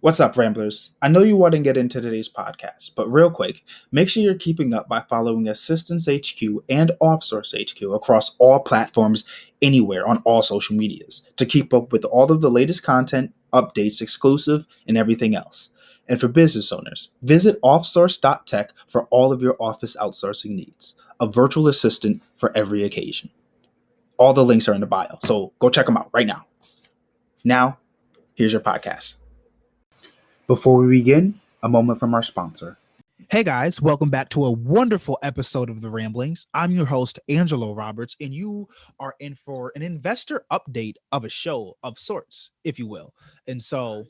What's up, Ramblers? I know you want to get into today's podcast, but real quick, make sure you're keeping up by following Assistance HQ and Offsource HQ across all platforms anywhere on all social medias to keep up with all of the latest content, updates, exclusive, and everything else. And for business owners, visit offsource.tech for all of your office outsourcing needs, a virtual assistant for every occasion. All the links are in the bio, so go check them out right now. Now, here's your podcast. Before we begin, a moment from our sponsor. Hey guys, welcome back to a wonderful episode of The Ramblings. I'm your host, Angelo Roberts, and you are in for an investor update of a show of sorts, if you will. And so,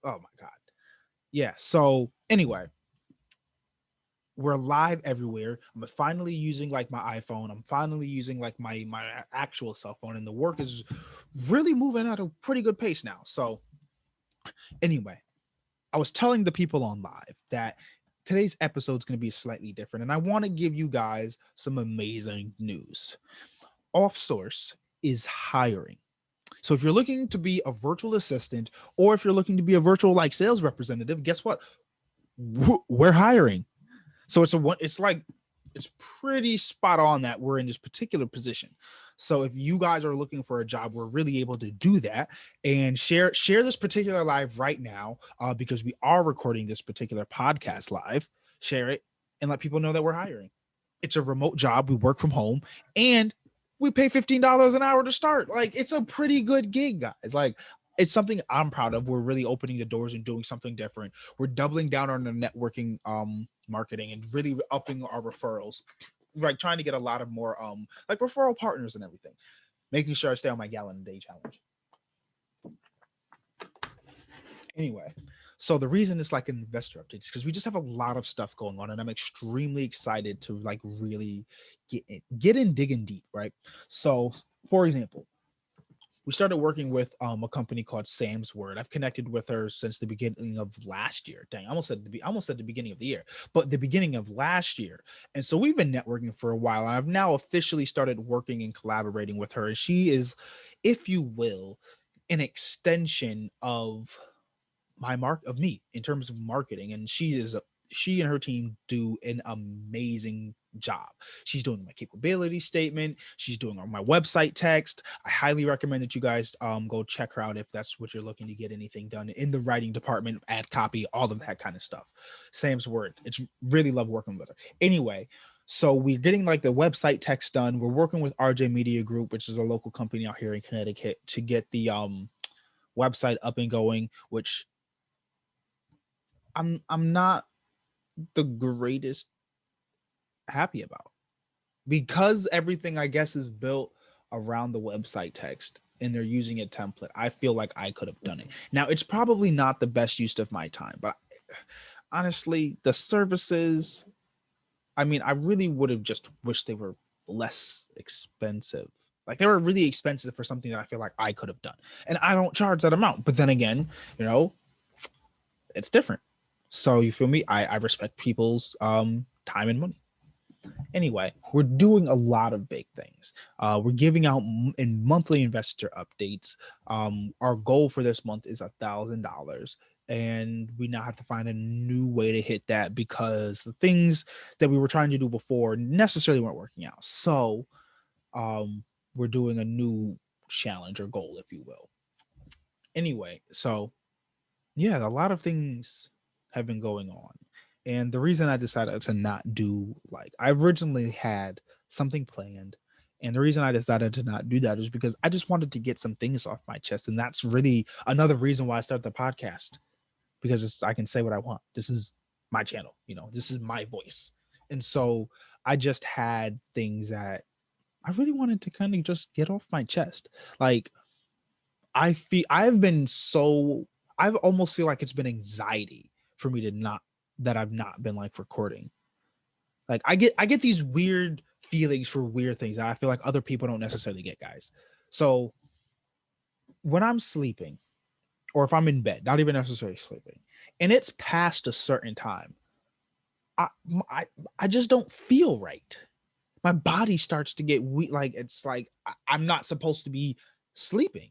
oh my God. Yeah. So anyway, we're live everywhere. I'm finally using like my iPhone. I'm finally using like my actual cell phone, and the work is really moving at a pretty good pace now. So anyway, I was telling the people on live that today's episode is going to be slightly different, and I want to give you guys some amazing news. Offsource is hiring. So if you're looking to be a virtual assistant, or if you're looking to be a virtual like sales representative, guess what? We're hiring. So it's pretty spot on that we're in this particular position. So if you guys are looking for a job, we're really able to do that and share this particular live right now because we are recording this particular podcast live. Share it and let people know that we're hiring. It's a remote job. We work from home and we pay $15 an hour to start. Like, it's a pretty good gig, guys. Like, it's something I'm proud of. We're really opening the doors and doing something different. We're doubling down on the networking marketing and really upping our referrals, like trying to get a lot of more like referral partners and everything, making sure I stay on my gallon a day challenge. Anyway, so the reason it's like an investor update is because we just have a lot of stuff going on, and I'm extremely excited to like really get in digging deep, right? So for example, we started working with a company called Sam's Word. I've connected with her since the beginning of last year. Dang, I almost said the beginning of the year, but the beginning of last year. And so we've been networking for a while. And I've now officially started working and collaborating with her. And she is, if you will, an extension of me in terms of marketing. And she and her team do an amazing job. She's doing my capability statement. She's doing my website text. I highly recommend that you guys go check her out if that's what you're looking to get anything done in the writing department, add copy, all of that kind of stuff. Sam's Word. It's really love working with her. Anyway, so we're getting like the website text done. We're working with RJ Media Group, which is a local company out here in Connecticut, to get the website up and going, which I'm not the greatest happy about, because everything I guess is built around the website text and they're using a template. I feel like I could have done it. Now, it's probably not the best use of my time, but honestly, the services, I mean, I really would have just wished they were less expensive. Like, they were really expensive for something that I feel like I could have done. And I don't charge that amount. But then again, it's different. So you feel me? I respect people's time and money. Anyway, we're doing a lot of big things. We're giving out in monthly investor updates. Our goal for this month is $1,000, and we now have to find a new way to hit that because the things that we were trying to do before necessarily weren't working out. So we're doing a new challenge or goal, if you will. Anyway, so yeah, a lot of things have been going on. And the reason I decided to not do, like, I originally had something planned. And the reason I decided to not do that is because I just wanted to get some things off my chest. And that's really another reason why I started the podcast, because I can say what I want. This is my channel, this is my voice. And so I just had things that I really wanted to kind of just get off my chest. Like, I've almost feel like it's been anxiety for me that I've not been like recording. Like, I get these weird feelings for weird things that I feel like other people don't necessarily get, guys. So when I'm sleeping, or if I'm in bed, not even necessarily sleeping, and it's past a certain time, I just don't feel right. My body starts to get weak. Like, it's like I'm not supposed to be sleeping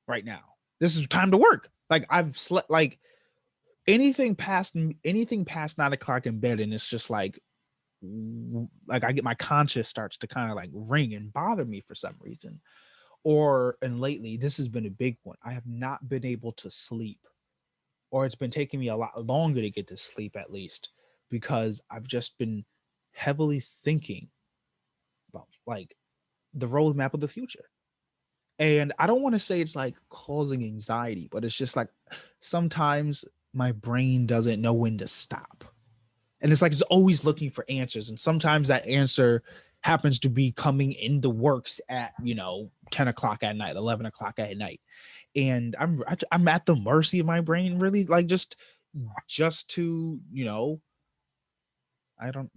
right now. This is time to work. Like I've slept like anything past 9 o'clock in bed, and it's just like I get my conscience starts to kind of like ring and bother me for some reason. And lately, this has been a big one. I have not been able to sleep, or it's been taking me a lot longer to get to sleep at least, because I've just been heavily thinking about like the roadmap of the future. And I don't want to say it's like causing anxiety, but it's just like sometimes my brain doesn't know when to stop. And it's like it's always looking for answers. And sometimes that answer happens to be coming in the works at, 10 o'clock at night, 11 o'clock at night. And I'm at the mercy of my brain, really, like just to, I don't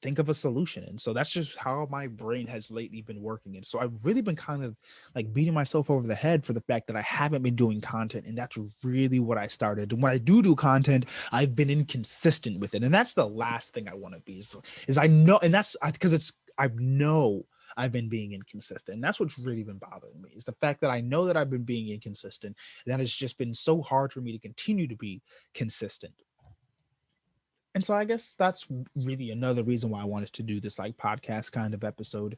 think of a solution. And so that's just how my brain has lately been working. And so I've really been kind of like beating myself over the head for the fact that I haven't been doing content. And that's really what I started. And when I do content, I've been inconsistent with it. And that's the last thing I want to be is I know, and that's because I know I've been being inconsistent. And that's what's really been bothering me is the fact that I know that I've been being inconsistent. That it's just been so hard for me to continue to be consistent. And so I guess that's really another reason why I wanted to do this like podcast kind of episode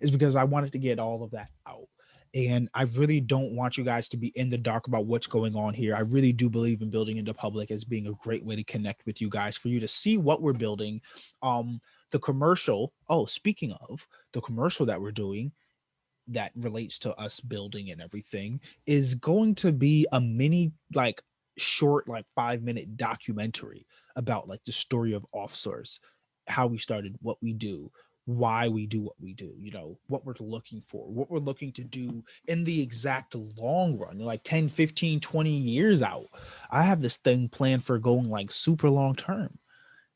is because I wanted to get all of that out. And I really don't want you guys to be in the dark about what's going on here. I really do believe in building into public as being a great way to connect with you guys, for you to see what we're building. The commercial, speaking of the commercial that we're doing, that relates to us building and everything, is going to be a mini like short like 5-minute documentary about like the story of offsource, how we started, what we do, why we do what we do, what we're looking for, what we're looking to do in the exact long run, like 10, 15, 20 years out. I have this thing planned for going like super long term.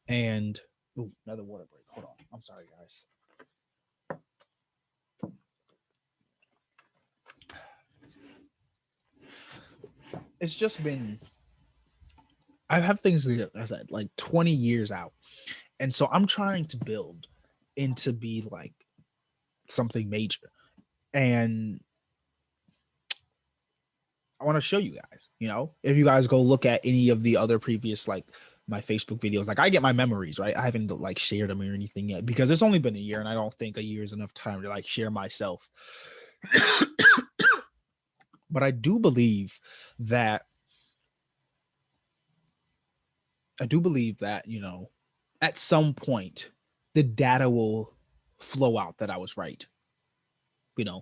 And another water break. Hold on, I'm sorry guys. It's just been, I have things that I said like 20 years out. And so I'm trying to build into be like something major. And I want to show you guys, if you guys go look at any of the other previous like my Facebook videos, like I get my memories, right? I haven't like shared them or anything yet because it's only been a year and I don't think a year is enough time to like share myself. But I do believe that at some point the data will flow out that I was right.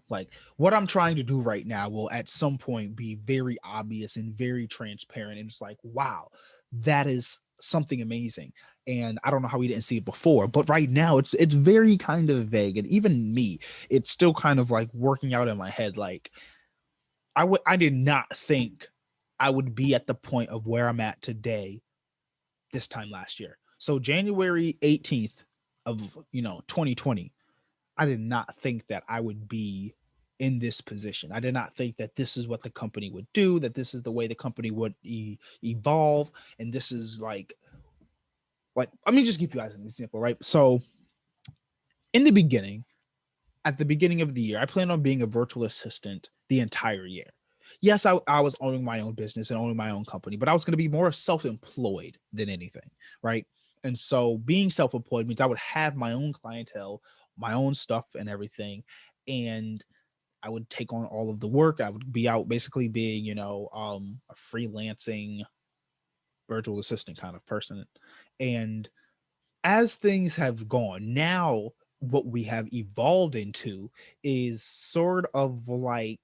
Like what I'm trying to do right now will at some point be very obvious and very transparent. And it's like, wow, that is something amazing. And I don't know how we didn't see it before, but right now it's very kind of vague. And even me, it's still kind of like working out in my head. Like I did not think I would be at the point of where I'm at today this time last year. So January 18th of 2020, I did not think that I would be in this position. I did not think that this is what the company would do, that this is the way the company would evolve. And this is like, let me just give you guys an example, right? So in the beginning, at the beginning of the year, I planned on being a virtual assistant the entire year. Yes, I was owning my own business and owning my own company, but I was going to be more self-employed than anything, right? And so being self-employed means I would have my own clientele, my own stuff and everything. And I would take on all of the work. I would be out basically being, a freelancing virtual assistant kind of person. And as things have gone, now what we have evolved into is sort of like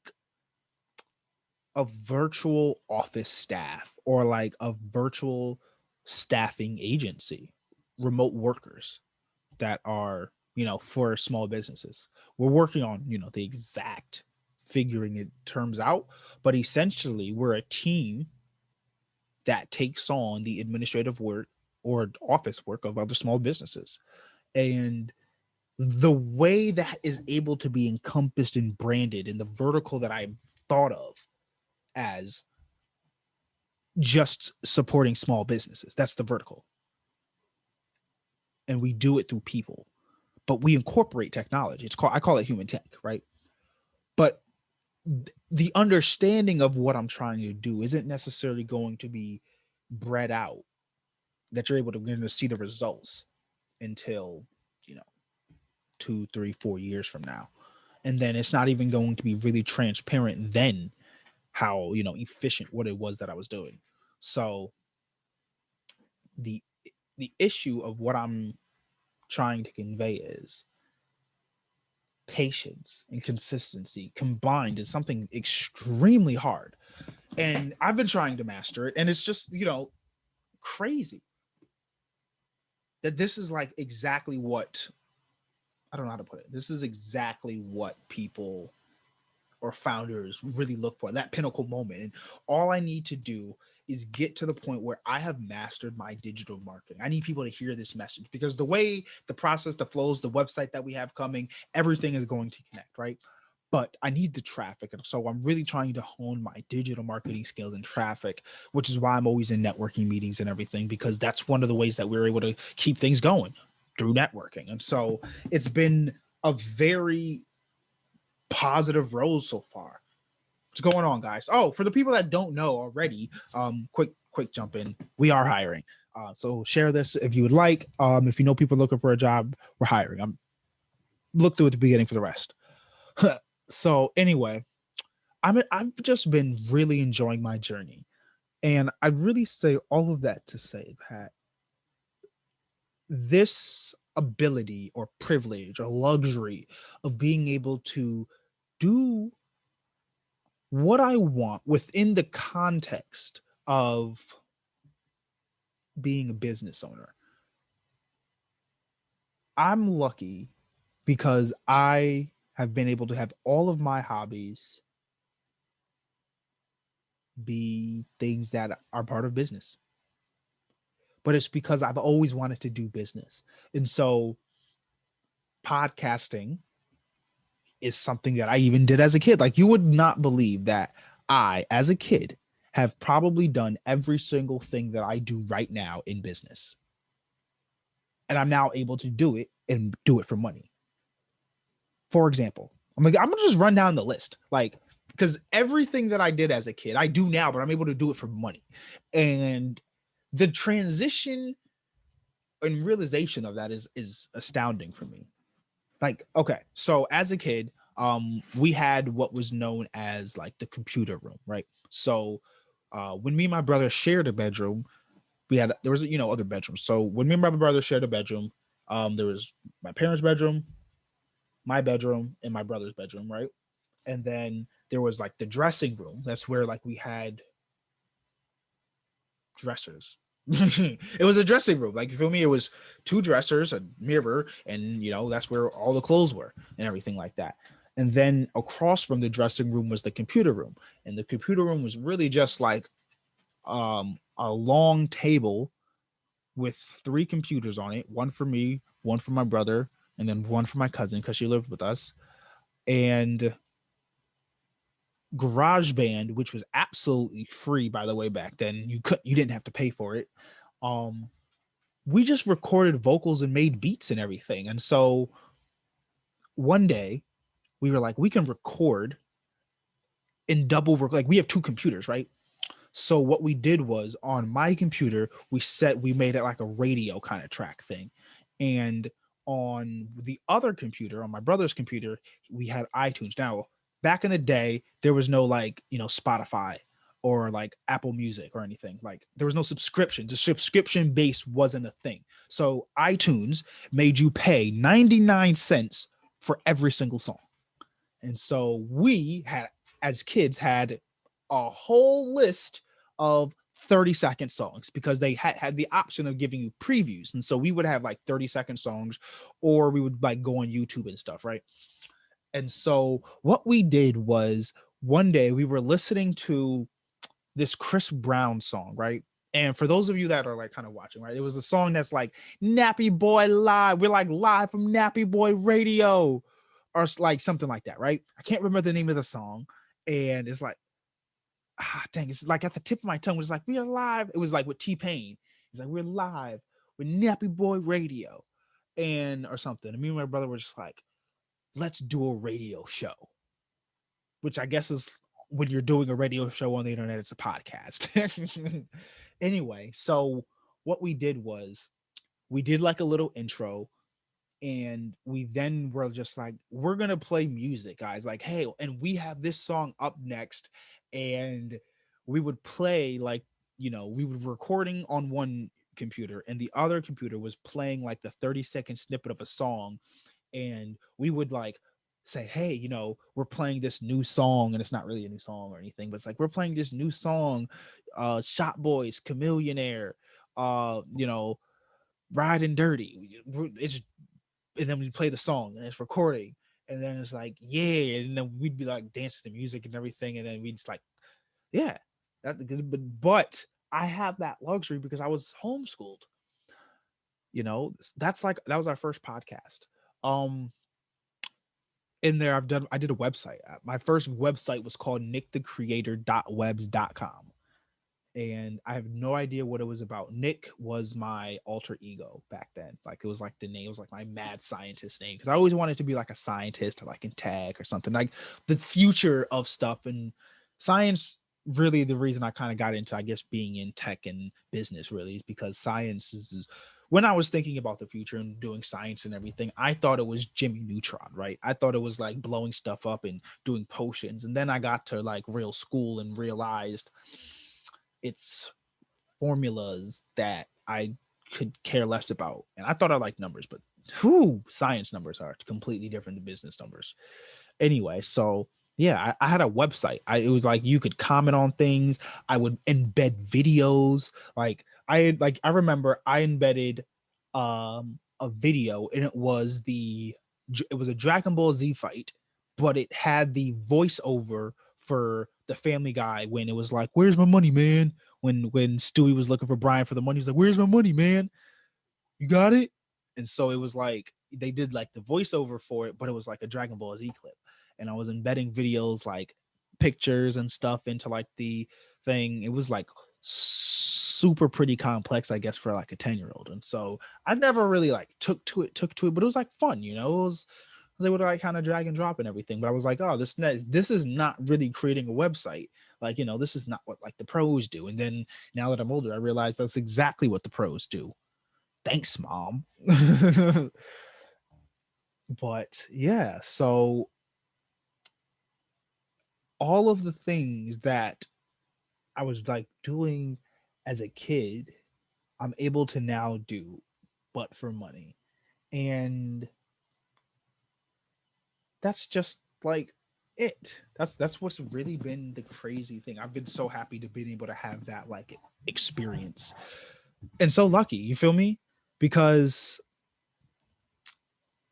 a virtual office staff or like a virtual staffing agency, remote workers that are, for small businesses. We're working on, the exact figuring it terms out, but essentially we're a team that takes on the administrative work or office work of other small businesses. And the way that is able to be encompassed and branded in the vertical that I've thought of as just supporting small businesses, that's the vertical. And we do it through people, but we incorporate technology. I call it human tech, right? But the understanding of what I'm trying to do isn't necessarily going to be bred out that you're able to see the results until, you know, 2, 3, 4 years from now. And then it's not even going to be really transparent then how, efficient what it was that I was doing. So the the issue of what I'm trying to convey is patience and consistency combined is something extremely hard. And I've been trying to master it, and it's just, crazy that this is like exactly what, I don't know how to put it. This is exactly what people or founders really look for, that pinnacle moment. And all I need to do is get to the point where I have mastered my digital marketing. I need people to hear this message, because the way the process, the flows, the website that we have coming, everything is going to connect, right? But I need the traffic. And so I'm really trying to hone my digital marketing skills and traffic, which is why I'm always in networking meetings and everything, because that's one of the ways that we're able to keep things going, through networking. And so it's been a very positive road so far. What's going on, guys? Oh, for the people that don't know already, quick jump in. We are hiring. So share this if you would like. If you know people looking for a job, we're hiring. I'm look through at the beginning for the rest. So anyway, I've just been really enjoying my journey, and I really say all of that to say that this ability or privilege or luxury of being able to do what I want within the context of being a business owner. I'm lucky because I have been able to have all of my hobbies be things that are part of business. But it's because I've always wanted to do business. And so podcasting is something that I even did as a kid. Like, you would not believe that I, as a kid, have probably done every single thing that I do right now in business. And I'm now able to do it and do it for money. For example, I'm gonna just run down the list, like, because everything that I did as a kid, I do now, but I'm able to do it for money. And the transition and realization of that is astounding for me. Like, okay, so as a kid, we had what was known as like the computer room, right? So when me and my brother shared a bedroom, there was other bedrooms. So when me and my brother shared a bedroom, there was my parents' bedroom, my bedroom, and my brother's bedroom, right? And then there was like the dressing room. That's where like we had dressers. It was a dressing room. Like, you feel me? It was two dressers, a mirror, and that's where all the clothes were and everything like that. And then across from the dressing room was the computer room. And the computer room was really just like a long table with three computers on it, one for me, one for my brother, and then one for my cousin because she lived with us. And GarageBand, which was absolutely free, by the way, back then. You didn't have to pay for it. We just recorded vocals and made beats and everything. And so one day we were like, we can record in like, we have two computers, right? So what we did was, on my computer, we made it like a radio kind of track thing. And on the other computer, on my brother's computer, we had iTunes. Now, back in the day, there was no like, Spotify or like Apple Music or anything. Like, there was no subscription. The subscription base wasn't a thing. So iTunes made you pay 99 cents for every single song. And so we had, as kids, had a whole list of 30-second songs, because they had the option of giving you previews. And so we would have like 30-second songs, or we would like go on YouTube and stuff, right? And so what we did was, one day we were listening to this Chris Brown song, right? And for those of you that are like kind of watching, right, it was a song that's like Nappy Boy Live. We're like live from Nappy Boy Radio, or like something like that, right? I can't remember the name of the song. And it's like, dang, it's like at the tip of my tongue. It was like, we are live. It was like with T-Pain. He's like, we're live with Nappy Boy Radio, and or something. And me and my brother were just like, let's do a radio show. which I guess is when you're doing a radio show on the internet, it's a podcast. Anyway, so what we did was we did like a little intro, and we then were just like, we're gonna play music, guys, like, hey, and we have this song up next. And we would play, like, we would recording on one computer, and the other computer was playing like the 30-second snippet of a song. And we would like say, hey, we're playing this new song, and it's not really a new song or anything, but it's like, we're playing this new song, Shot Boys, Chameleonaire, Riding Dirty. It's And then we play the song, and it's recording, and then it's like, yeah, and then we'd be like dancing to music and everything, and then we'd just like, yeah, but I have that luxury because I was homeschooled. That's like, that was our first podcast. In there, I did a website. My first website was called nickthecreator.webs.com. And I have no idea what it was about. Nick was my alter ego back then. Like, it was like the name, it was like my mad scientist name, because I always wanted to be like a scientist, or like in tech or something, like the future of stuff. And science, really, the reason I kind of got into, I guess, being in tech and business really is because science is when I was thinking about the future and doing science and everything, I thought it was Jimmy Neutron, right? I thought it was like blowing stuff up and doing potions. And then I got to like real school and realized it's formulas that I could care less about. And I thought I liked numbers, but science numbers are completely different than business numbers. Anyway, so yeah, I had a website. It was like you could comment on things. I would embed videos. I remember I embedded a video, and it was a Dragon Ball Z fight, but it had the voiceover for the Family Guy when it was like, "Where's my money, man?" When Stewie was looking for Brian for the money, he's like, "Where's my money, man? You got it?" And so it was like they did like the voiceover for it, but it was like a Dragon Ball Z clip. And I was embedding videos, like pictures and stuff, into like the thing. It was like super pretty complex, I guess, for like a 10-year-old. And so I never really like took to it, but it was like fun, It was they would like kind of drag and drop and everything. But I was like, oh, this is not really creating a website. Like, this is not what like the pros do. And then now that I'm older, I realize that's exactly what the pros do. Thanks, Mom. But yeah, so all of the things that I was like doing as a kid, I'm able to now do, but for money. And that's just like it. That's what's really been the crazy thing. I've been so happy to be able to have that like experience, and so lucky, you feel me? Because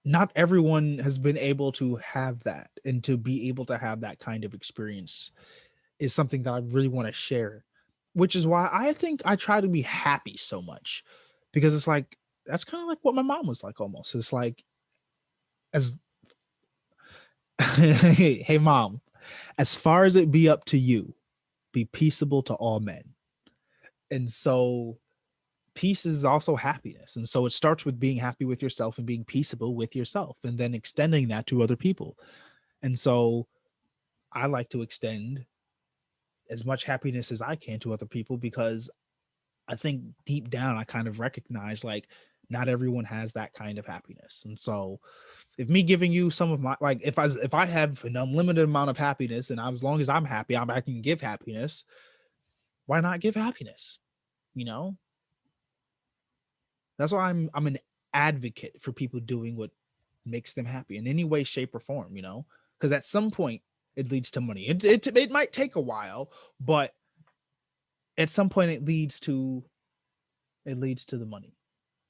not everyone has been able to have that, and to be able to have that kind of experience is something that I really want to share, which is why I think I try to be happy so much, because it's like, that's kind of like what my mom was like almost. It's like, as hey mom, as far as it be up to you, be peaceable to all men. And so peace is also happiness. And so it starts with being happy with yourself and being peaceable with yourself, and then extending that to other people. And so I like to extend as much happiness as I can to other people, because I think deep down I kind of recognize like not everyone has that kind of happiness. And so if me giving you some of my, like, if I have an unlimited amount of happiness, and as long as I'm happy, I can give happiness, why not give happiness? That's why I'm an advocate for people doing what makes them happy in any way, shape, or form, because at some point it leads to money. It might take a while, but at some point it leads to the money.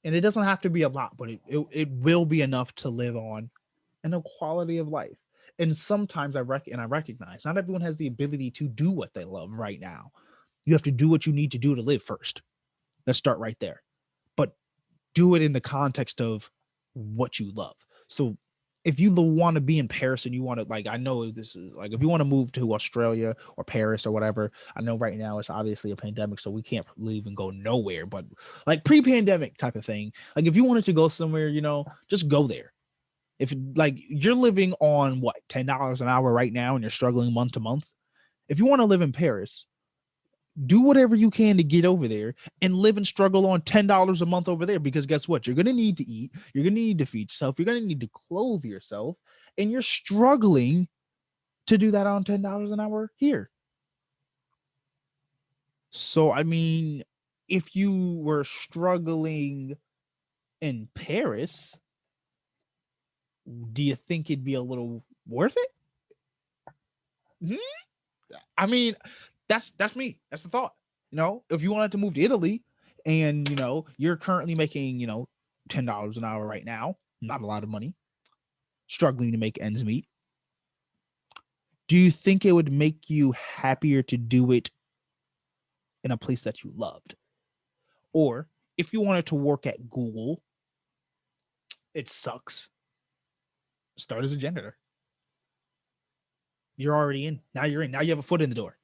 And it doesn't have to be a lot, but it will be enough to live on, and a quality of life. And sometimes I recognize not everyone has the ability to do what they love right now. You have to do what you need to do to live first. Let's start right there. But do it in the context of what you love. So if you want to be in Paris, and you want to, like, I know this is like, if you want to move to Australia or Paris or whatever, I know right now it's obviously a pandemic, so we can't leave and go nowhere, but like pre-pandemic type of thing, like if you wanted to go somewhere, just go there. If like you're living on what, $10 an hour right now and you're struggling month to month, if you want to live in Paris, do whatever you can to get over there and live and struggle on $10 a month over there, because guess what? You're going to need to eat. You're going to need to feed yourself. You're going to need to clothe yourself. And you're struggling to do that on $10 an hour here. So, I mean, if you were struggling in Paris, do you think it'd be a little worth it? I mean, that's me. That's the thought. You know, if you wanted to move to Italy and, you know, you're currently making, you know, $10 an hour right now, not a lot of money, struggling to make ends meet. Do you think it would make you happier to do it in a place that you loved? Or if you wanted to work at Google, it sucks. Start as a janitor. You're already in. Now you're in. Now you have a foot in the door.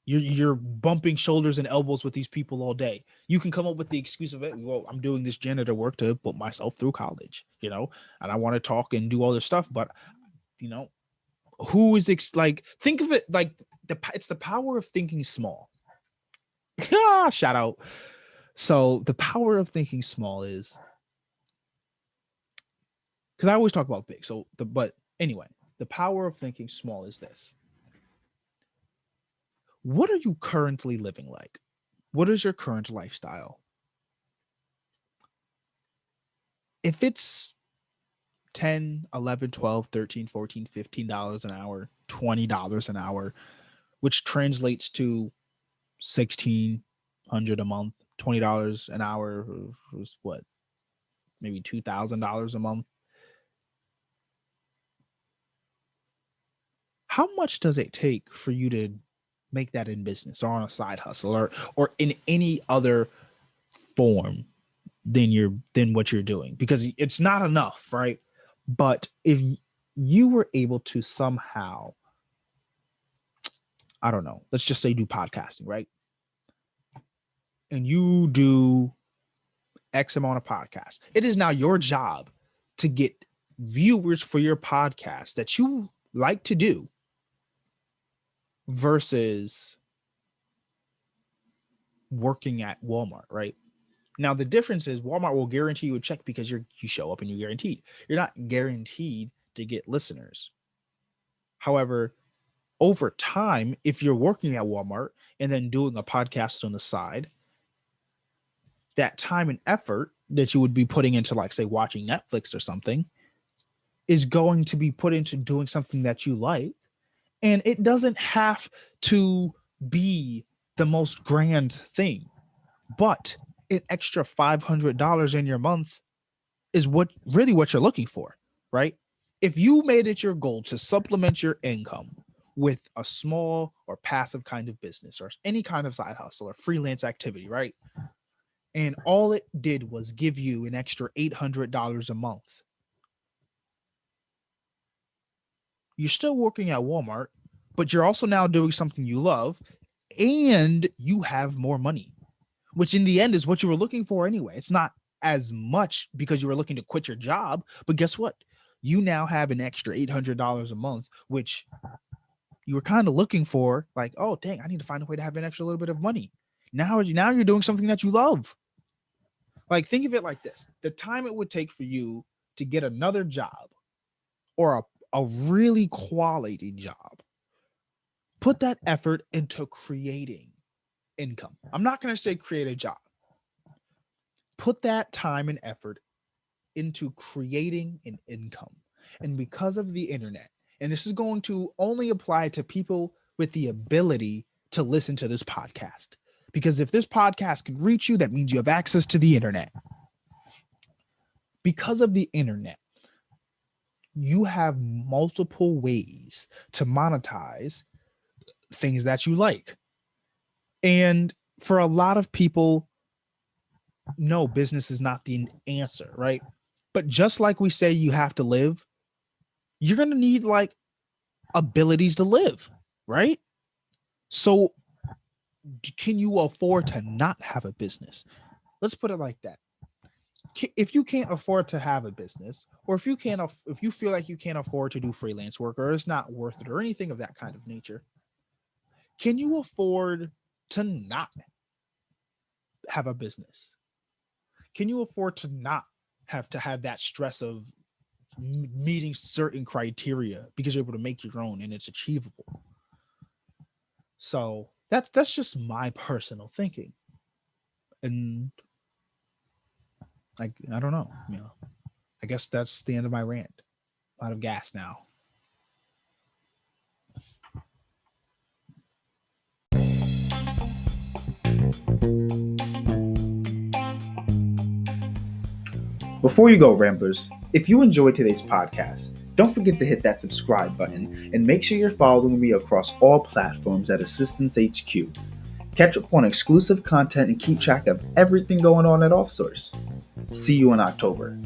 You're bumping shoulders and elbows with these people all day. You can come up with the excuse of it. Well, I'm doing this janitor work to put myself through college, you know, and I want to talk and do all this stuff. But, you know, who is like, think of it like it's the power of thinking small. Shout out. So the power of thinking small is, because I always talk about big. But anyway, the power of thinking small is this. What are you currently living like? What is your current lifestyle? If it's 10, 11, 12, 13, 14, $15 an hour, $20 an hour, which translates to $1,600 a month, $20 an hour was what? Maybe $2,000 a month. How much does it take for you to make that in business or on a side hustle or in any other form than what you're doing? Because it's not enough, right? But if you were able to somehow, I don't know, let's just say do podcasting, right? And you do X amount of podcasts. It is now your job to get viewers for your podcast that you like to do versus working at Walmart, right? Now, the difference is Walmart will guarantee you a check because you show up and you're guaranteed. You're not guaranteed to get listeners. However, over time, if you're working at Walmart and then doing a podcast on the side, that time and effort that you would be putting into, like, say, watching Netflix or something is going to be put into doing something that you like. And it doesn't have to be the most grand thing, but an extra $500 in your month is what you're looking for, right? If you made it your goal to supplement your income with a small or passive kind of business or any kind of side hustle or freelance activity, right? And all it did was give you an extra $800 a month. You're still working at Walmart, but you're also now doing something you love and you have more money, which in the end is what you were looking for anyway. It's not as much because you were looking to quit your job, but guess what? You now have an extra $800 a month, which you were kind of looking for, like, oh, dang, I need to find a way to have an extra little bit of money. Now you're doing something that you love. Like, think of it like this. The time it would take for you to get another job or a really quality job, put that effort into creating income. I'm not going to say create a job. Put that time and effort into creating an income. And because of the internet, and this is going to only apply to people with the ability to listen to this podcast, because if this podcast can reach you, that means you have access to the internet. Because of the internet, you have multiple ways to monetize things that you like. And for a lot of people, no, business is not the answer, right? But just like we say you have to live, you're going to need like abilities to live, right? So can you afford to not have a business? Let's put it like that. if you can't afford to have a business, or if you feel like you can't afford to do freelance work, or it's not worth it, or anything of that kind of nature, can you afford to not have a business? Can you afford to not have that stress of meeting certain criteria because you're able to make your own and it's achievable? So that's just my personal thinking. And I don't know, I guess that's the end of my rant. Out of gas now. Before you go, Ramblers, if you enjoyed today's podcast, don't forget to hit that subscribe button and make sure you're following me across all platforms at Assistance HQ. Catch up on exclusive content and keep track of everything going on at OffSource. See you in October.